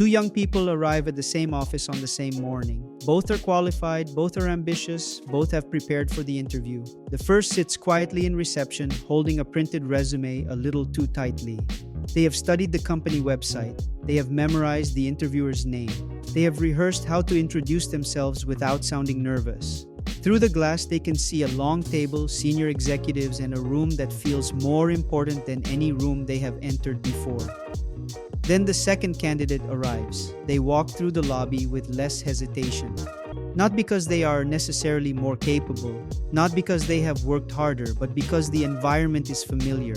Two young people arrive at the same office on the same morning. Both are qualified, both are ambitious, both have prepared for the interview. The first sits quietly in reception, holding a printed resume a little too tightly. They have studied the company website. They have memorized the interviewer's name. They have rehearsed how to introduce themselves without sounding nervous. Through the glass, they can see a long table, senior executives, and a room that feels more important than any room they have entered before. Then the second candidate arrives. They walk through the lobby with less hesitation. Not because they are necessarily more capable, not because they have worked harder, but because the environment is familiar.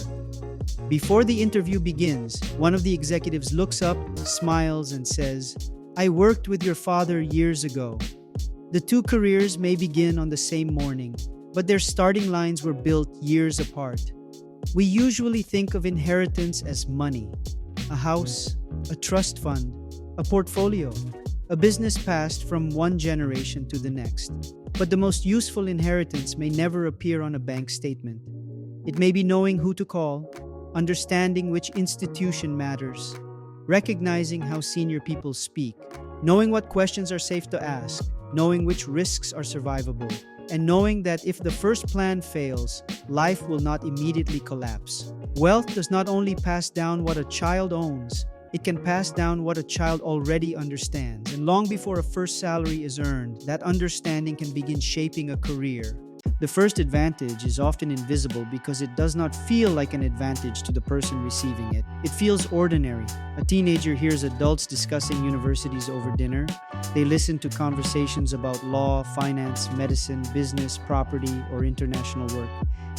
Before the interview begins, one of the executives looks up, smiles, and says, "I worked with your father years ago." The two careers may begin on the same morning, but their starting lines were built years apart. We usually think of inheritance as money, a house, a trust fund, a portfolio, a business passed from one generation to the next. But the most useful inheritance may never appear on a bank statement. It may be knowing who to call, understanding which institution matters, recognizing how senior people speak, knowing what questions are safe to ask, knowing which risks are survivable, and knowing that if the first plan fails, life will not immediately collapse. Wealth does not only pass down what a child owns, it can pass down what a child already understands. And long before a first salary is earned, that understanding can begin shaping a career. The first advantage is often invisible because it does not feel like an advantage to the person receiving it. It feels ordinary. A teenager hears adults discussing universities over dinner. They listen to conversations about law, finance, medicine, business, property, or international work.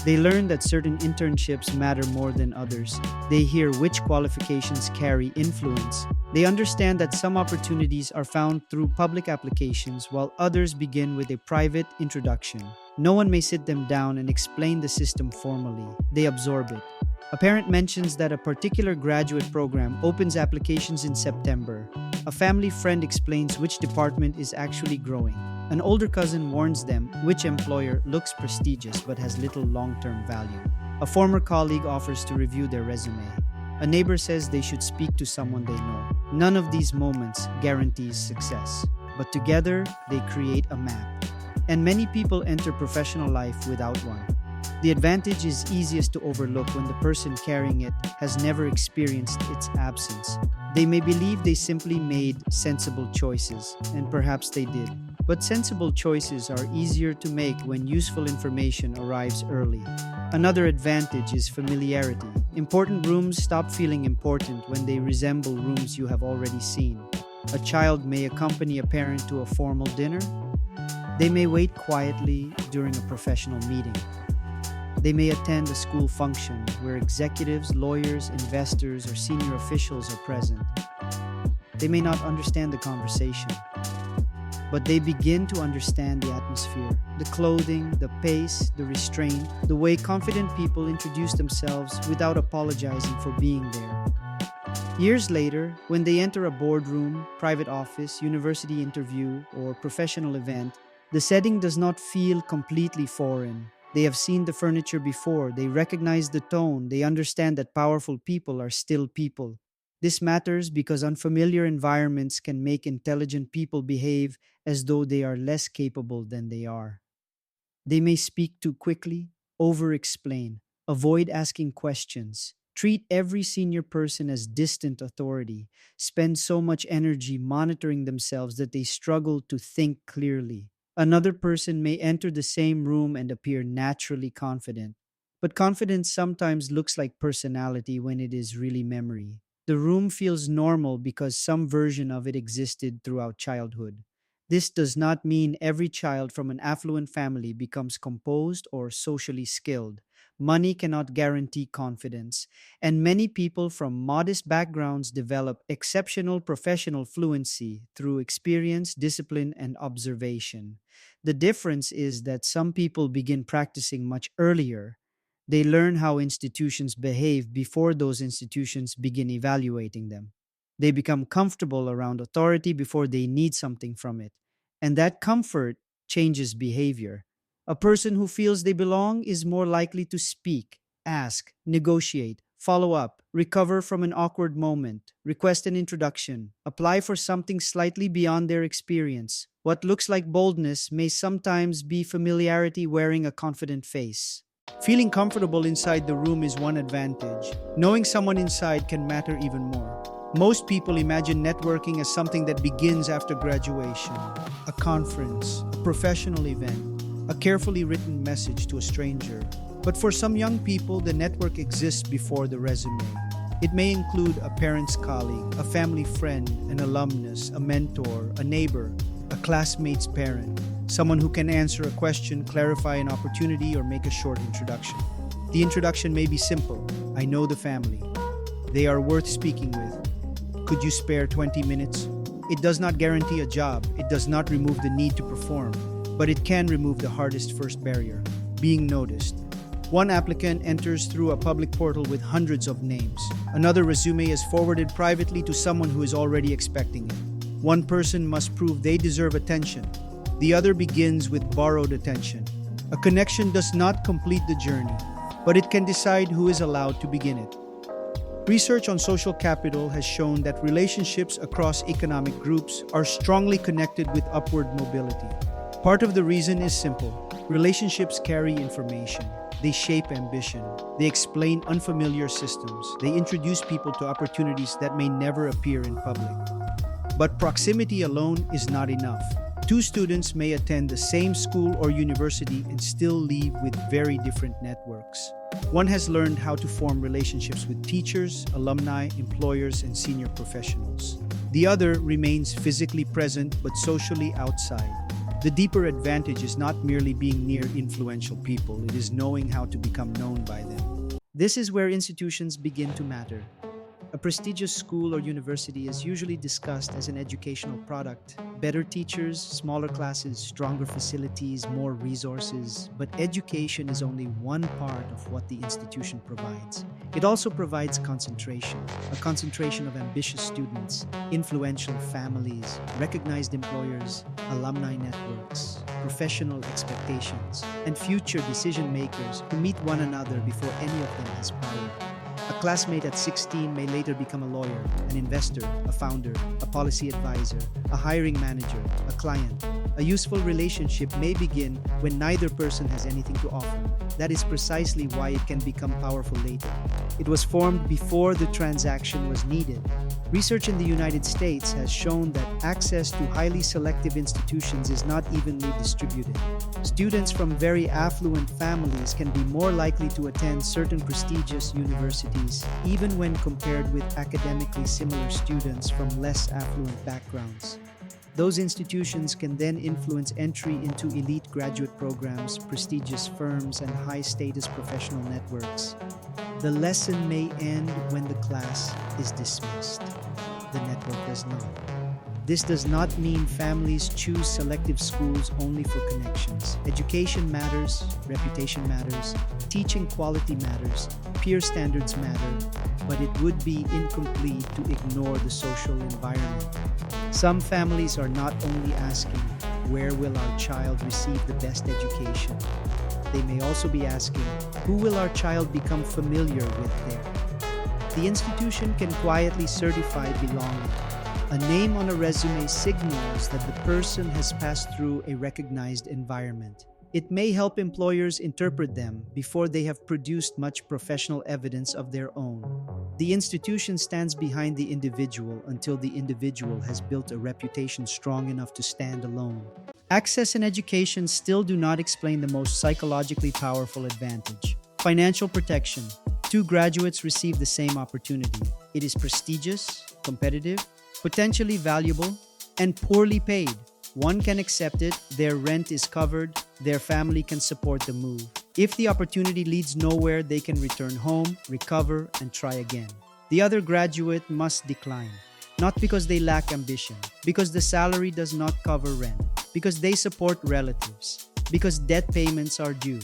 They learn that certain internships matter more than others. They hear which qualifications carry influence. They understand that some opportunities are found through public applications while others begin with a private introduction. No one may sit them down and explain the system formally. They absorb it. A parent mentions that a particular graduate program opens applications in September. A family friend explains which department is actually growing. An older cousin warns them which employer looks prestigious but has little long-term value. A former colleague offers to review their resume. A neighbor says they should speak to someone they know. None of these moments guarantees success, but together they create a map. And many people enter professional life without one. The advantage is easiest to overlook when the person carrying it has never experienced its absence. They may believe they simply made sensible choices, and perhaps they did. But sensible choices are easier to make when useful information arrives early. Another advantage is familiarity. Important rooms stop feeling important when they resemble rooms you have already seen. A child may accompany a parent to a formal dinner. They may wait quietly during a professional meeting. They may attend a school function where executives, lawyers, investors, or senior officials are present. They may not understand the conversation, but they begin to understand the atmosphere, the clothing, the pace, the restraint, the way confident people introduce themselves without apologizing for being there. Years later, when they enter a boardroom, private office, university interview, or professional event, the setting does not feel completely foreign. They have seen the furniture before, they recognize the tone, they understand that powerful people are still people. This matters because unfamiliar environments can make intelligent people behave as though they are less capable than they are. They may speak too quickly, over-explain, avoid asking questions, treat every senior person as distant authority, spend so much energy monitoring themselves that they struggle to think clearly. Another person may enter the same room and appear naturally confident, but confidence sometimes looks like personality when it is really memory. The room feels normal because some version of it existed throughout childhood. This does not mean every child from an affluent family becomes composed or socially skilled. Money cannot guarantee confidence, and many people from modest backgrounds develop exceptional professional fluency through experience, discipline, and observation. The difference is that some people begin practicing much earlier. They learn how institutions behave before those institutions begin evaluating them. They become comfortable around authority before they need something from it. And that comfort changes behavior. A person who feels they belong is more likely to speak, ask, negotiate, Follow up, recover from an awkward moment, request an introduction, apply for something slightly beyond their experience. What looks like boldness may sometimes be familiarity wearing a confident face. Feeling comfortable inside the room is one advantage. Knowing someone inside can matter even more. Most people imagine networking as something that begins after graduation, a conference, a professional event, a carefully written message to a stranger. But for some young people, the network exists before the resume. It may include a parent's colleague, a family friend, an alumnus, a mentor, a neighbor, a classmate's parent, someone who can answer a question, clarify an opportunity, or make a short introduction. The introduction may be simple. I know the family. They are worth speaking with. Could you spare 20 minutes? It does not guarantee a job. It does not remove the need to perform, but it can remove the hardest first barrier, being noticed. One applicant enters through a public portal with hundreds of names. Another resume is forwarded privately to someone who is already expecting it. One person must prove they deserve attention. The other begins with borrowed attention. A connection does not complete the journey, but it can decide who is allowed to begin it. Research on social capital has shown that relationships across economic groups are strongly connected with upward mobility. Part of the reason is simple. Relationships carry information. They shape ambition. They explain unfamiliar systems. They introduce people to opportunities that may never appear in public. But proximity alone is not enough. Two students may attend the same school or university and still leave with very different networks. One has learned how to form relationships with teachers, alumni, employers, and senior professionals. The other remains physically present but socially outside. The deeper advantage is not merely being near influential people, it is knowing how to become known by them. This is where institutions begin to matter. A prestigious school or university is usually discussed as an educational product. Better teachers, smaller classes, stronger facilities, more resources. But education is only one part of what the institution provides. It also provides concentration, a concentration of ambitious students, influential families, recognized employers, alumni networks, professional expectations, and future decision makers who meet one another before any of them has power. A classmate at 16 may later become a lawyer, an investor, a founder, a policy advisor, a hiring manager, a client. A useful relationship may begin when neither person has anything to offer. That is precisely why it can become powerful later. It was formed before the transaction was needed. Research in the United States has shown that access to highly selective institutions is not evenly distributed. Students from very affluent families can be more likely to attend certain prestigious universities, even when compared with academically similar students from less affluent backgrounds. Those institutions can then influence entry into elite graduate programs, prestigious firms, and high-status professional networks. The lesson may end when the class is dismissed. The network does not. This does not mean families choose selective schools only for connections. Education matters, reputation matters, teaching quality matters, peer standards matter, but it would be incomplete to ignore the social environment. Some families are not only asking, where will our child receive the best education? They may also be asking, who will our child become familiar with there? The institution can quietly certify belonging. A name on a resume signals that the person has passed through a recognized environment. It may help employers interpret them before they have produced much professional evidence of their own. The institution stands behind the individual until the individual has built a reputation strong enough to stand alone. Access and education still do not explain the most psychologically powerful advantage: financial protection. Two graduates receive the same opportunity. It is prestigious, competitive, potentially valuable, and poorly paid. One can accept it, their rent is covered, their family can support the move. If the opportunity leads nowhere, they can return home, recover, and try again. The other graduate must decline, not because they lack ambition, because the salary does not cover rent, because they support relatives, because debt payments are due,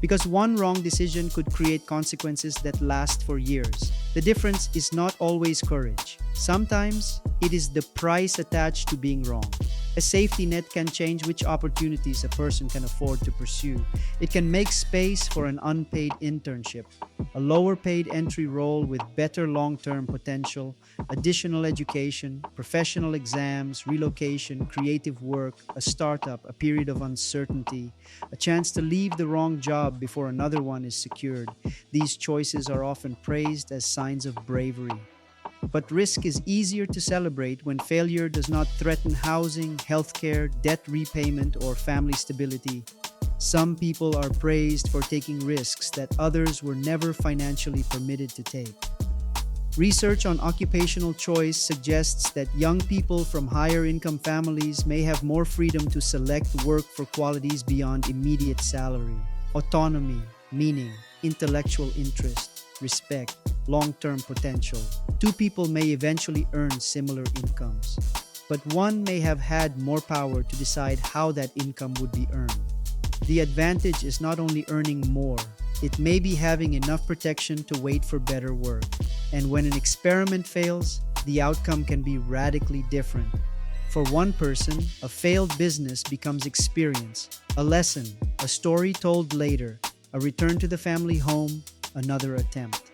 because one wrong decision could create consequences that last for years. The difference is not always courage. Sometimes, it is the price attached to being wrong. A safety net can change which opportunities a person can afford to pursue. It can make space for an unpaid internship, a lower paid entry role with better long term potential, additional education, professional exams, relocation, creative work, a startup, a period of uncertainty, a chance to leave the wrong job before another one is secured. These choices are often praised as signs of bravery. But risk is easier to celebrate when failure does not threaten housing, healthcare, debt repayment, or family stability. Some people are praised for taking risks that others were never financially permitted to take. Research on occupational choice suggests that young people from higher income families may have more freedom to select work for qualities beyond immediate salary. Autonomy, meaning, intellectual interest, respect, long-term potential. Two people may eventually earn similar incomes, but one may have had more power to decide how that income would be earned. The advantage is not only earning more, it may be having enough protection to wait for better work. And when an experiment fails, the outcome can be radically different. For one person, a failed business becomes experience, a lesson, a story told later, a return to the family home, another attempt.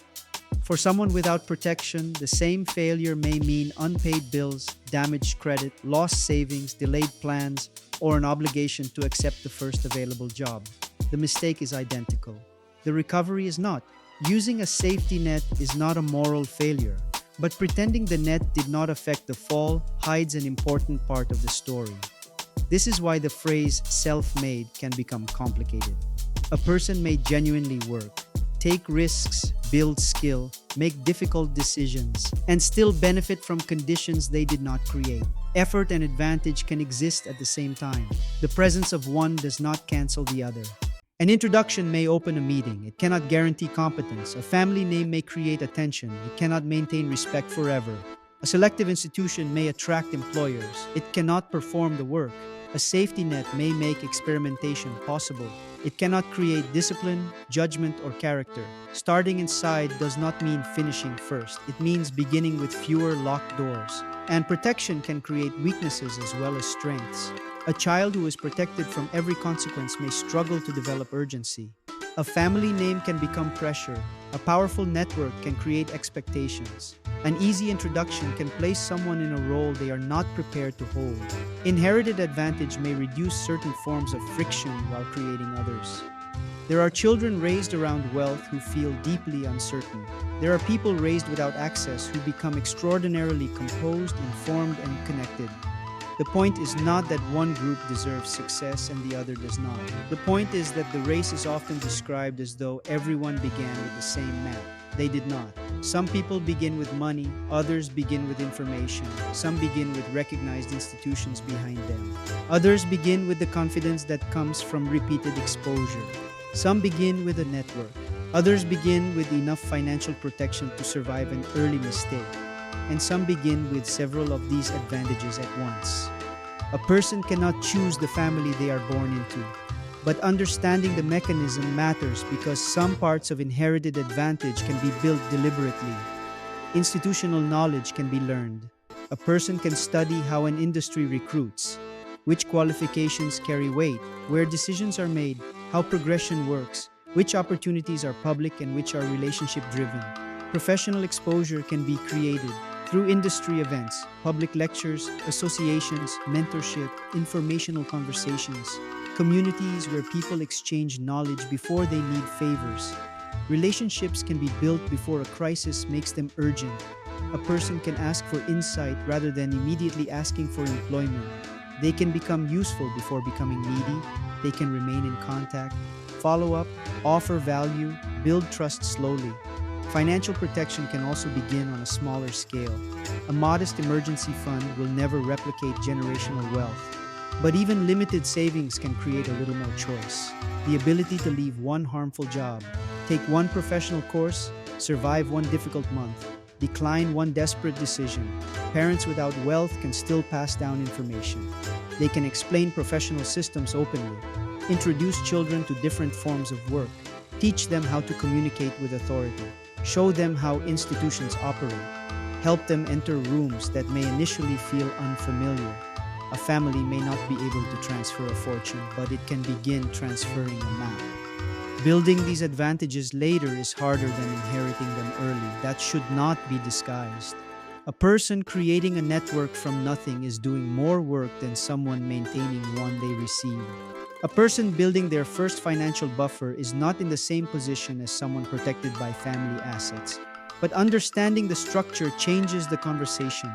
For someone without protection, the same failure may mean unpaid bills, damaged credit, lost savings, delayed plans, or an obligation to accept the first available job. The mistake is identical. The recovery is not. Using a safety net is not a moral failure, but pretending the net did not affect the fall hides an important part of the story. This is why the phrase self-made can become complicated. A person may genuinely work, take risks, build skill, make difficult decisions, and still benefit from conditions they did not create. Effort and advantage can exist at the same time. The presence of one does not cancel the other. An introduction may open a meeting. It cannot guarantee competence. A family name may create attention. It cannot maintain respect forever. A selective institution may attract employers. It cannot perform the work. A safety net may make experimentation possible. It cannot create discipline, judgment, or character. Starting inside does not mean finishing first. It means beginning with fewer locked doors. And protection can create weaknesses as well as strengths. A child who is protected from every consequence may struggle to develop urgency. A family name can become pressure. A powerful network can create expectations. An easy introduction can place someone in a role they are not prepared to hold. Inherited advantage may reduce certain forms of friction while creating others. There are children raised around wealth who feel deeply uncertain. There are people raised without access who become extraordinarily composed, informed, and connected. The point is not that one group deserves success and the other does not. The point is that the race is often described as though everyone began with the same map. They did not. Some people begin with money, others begin with information, some begin with recognized institutions behind them. Others begin with the confidence that comes from repeated exposure. Some begin with a network. Others begin with enough financial protection to survive an early mistake. And some begin with several of these advantages at once. A person cannot choose the family they are born into, but understanding the mechanism matters because some parts of inherited advantage can be built deliberately. Institutional knowledge can be learned. A person can study how an industry recruits, which qualifications carry weight, where decisions are made, how progression works, which opportunities are public and which are relationship-driven. Professional exposure can be created through industry events, public lectures, associations, mentorship, informational conversations, communities where people exchange knowledge before they need favors. Relationships can be built before a crisis makes them urgent. A person can ask for insight rather than immediately asking for employment. They can become useful before becoming needy. They can remain in contact, follow up, offer value, build trust slowly. Financial protection can also begin on a smaller scale. A modest emergency fund will never replicate generational wealth, but even limited savings can create a little more choice. The ability to leave one harmful job, take one professional course, survive one difficult month, decline one desperate decision. Parents without wealth can still pass down information. They can explain professional systems openly, introduce children to different forms of work, teach them how to communicate with authority, show them how institutions operate, help them enter rooms that may initially feel unfamiliar. A family may not be able to transfer a fortune, but it can begin transferring a map. Building these advantages later is harder than inheriting them early. That should not be disguised. A person creating a network from nothing is doing more work than someone maintaining one they received. A person building their first financial buffer is not in the same position as someone protected by family assets. But understanding the structure changes the conversation.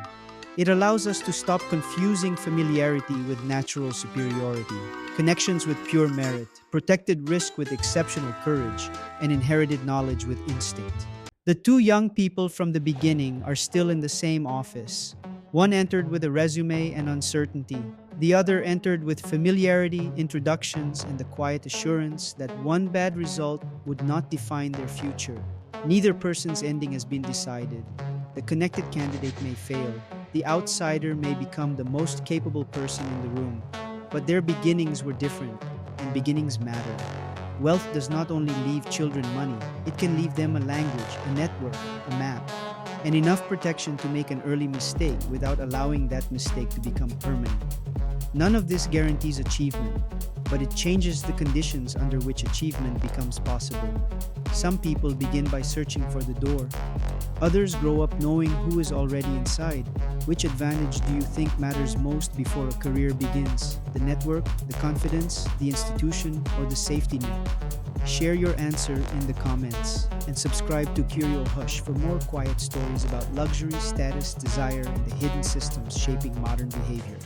It allows us to stop confusing familiarity with natural superiority, connections with pure merit, protected risk with exceptional courage, and inherited knowledge with instinct. The two young people from the beginning are still in the same office. One entered with a resume and uncertainty. The other entered with familiarity, introductions, and the quiet assurance that one bad result would not define their future. Neither person's ending has been decided. The connected candidate may fail. The outsider may become the most capable person in the room. But their beginnings were different, and beginnings matter. Wealth does not only leave children money, it can leave them a language, a network, a map, and enough protection to make an early mistake without allowing that mistake to become permanent. None of this guarantees achievement, but it changes the conditions under which achievement becomes possible. Some people begin by searching for the door. Others grow up knowing who is already inside. Which advantage do you think matters most before a career begins? The network, the confidence, the institution, or the safety net? Share your answer in the comments and subscribe to CurioHush for more quiet stories about luxury, status, desire, and the hidden systems shaping modern behavior.